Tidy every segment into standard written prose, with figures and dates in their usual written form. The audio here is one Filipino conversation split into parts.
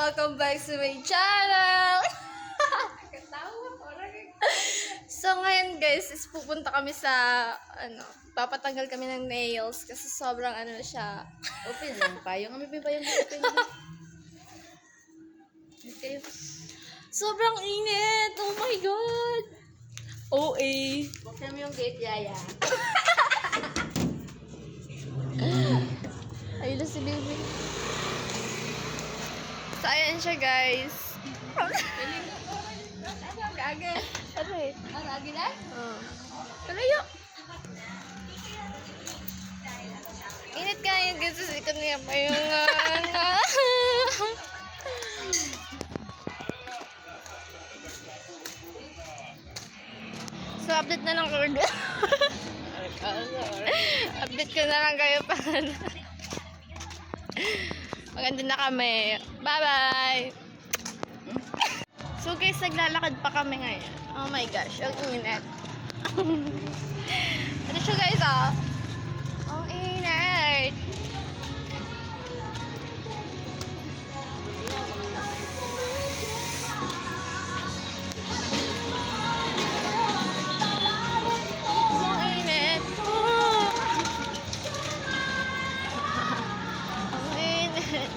welcome back to my channel! So ngayon guys, is pupunta kami sa, papatanggal kami ng nails kasi sobrang siya. Open lang payong. Kami pa yung open. Okay. Sobrang init! Oh my God! OA. Buksan mo yung gate, Yaya. Ayun na si baby. So ayan siya guys. Ano eh? Lagi na? Kalayo. Init ka yun guys. Kasi ikot niya pa yung So update na lang ko. Update ko na lang kayo pa. Maganda na kami. Bye-bye! So guys, naglalakad pa kami ngayon. Oh my gosh, ang init. Ito siya guys, oh. Ang init. Ang init. Ang init.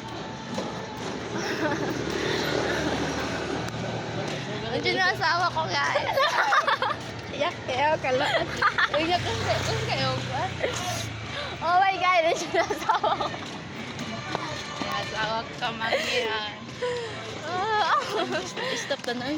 Nandiyan na asawa ko guys. Yak kayo, kalot. Uy, yak kayo. Oh my God, nandiyan na asawa ko. Kaya asawa ka man yan. Stop na.